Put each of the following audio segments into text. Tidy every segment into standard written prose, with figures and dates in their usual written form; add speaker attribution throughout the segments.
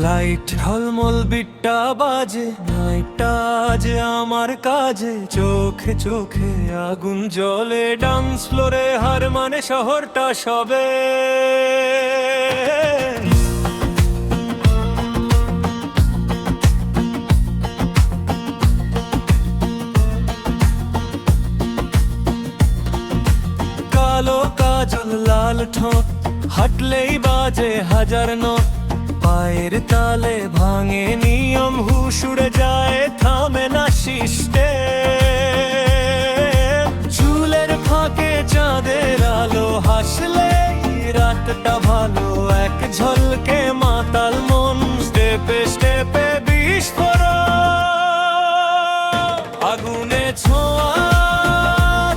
Speaker 1: Light ঝলমল বিটটা বাজে, নাইটটা যে আমার কাজে, চোখে চোখে আগুন জ্বলে, ডান্স ফ্লোরে হার মানে শহরটা সবে। কালো কাজল লাল ঠোঁট, হাঁটলেই বাজে হাজার নোট, পায়ের তালে ভাঙে নিয়ম, হুশ উড়ে যায় থামে না শিষ্টে। চুলের ফাঁকে চাঁদের আলো, হাসলে রাতটা ভালো, এক ঝলকে মাতাল মন, স্টেপে স্টেপে বিস্ফোরণ। আগুনে ছোঁয়া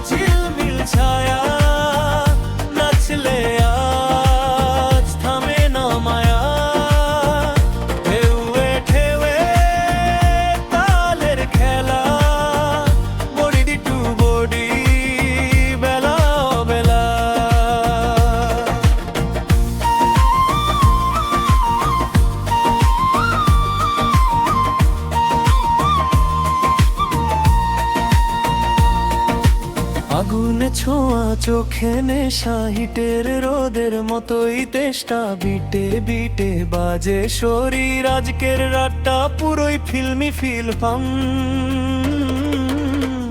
Speaker 1: ঝিলমিল ছায়া, নাচলে আজ থামে না মায়া। ঢেউয়ে ঢেউয়ে তালের খেলা, বডি টু বডি, বেলা বেলা। আগুনে ছোঁয়া চোখে নেশা, হিটের রোদের মতোই তেষ্টা, বিটে বিটে বাজে শরীর, আজকের রাতটা পুরোই ফিল্মি ফিল্ম।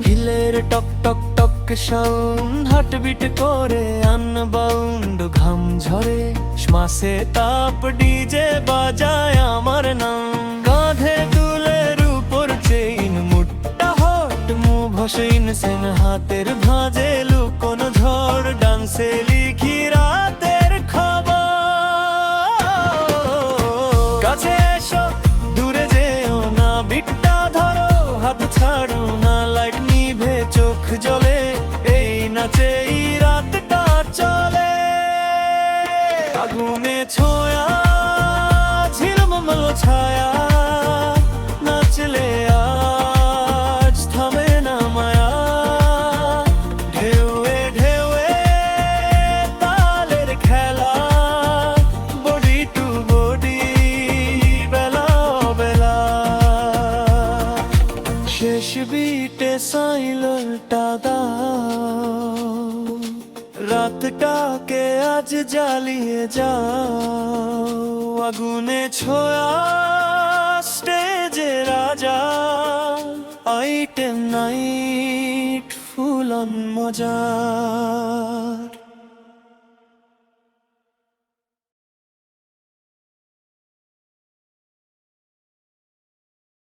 Speaker 1: হিলের টক টক টক সাউন্ড, হার্টবিট করে আনবাউন্ড, ঘাম ঝরে শ্বাসে তাপ, ডিজে বাজায় আমার নাম। কাঁধে দুলের উপর চেইন, মুটটা হট মুভ হসইন সেন, হাতের ভাঁজে লুকোনো ঝড়, ডান্সে লিখি রাতের খবর। কাছে এসো দূরে যেও না, বিটটা ধরো হাত ছাড়ো না, লাইট নিভে চোখ জ্বলে, এই নাচেই রাতটা চলে। আগুনে ছোঁয়া ঝিলমিল ছায়া, নাচলে আজ থামে না মায়া। ঢেউয়ে ঢেউয়ে তালের খেলা, বডি টু বডি, বেলা বেলা। শেষ বিটে সাইলেন্টটা দাও, রাতটাকে আজ জ্বালিয়ে যাও। আগুনে ছোঁয়া স্টেজে রাজা, আইটেম নাইট ফুল অন মজা।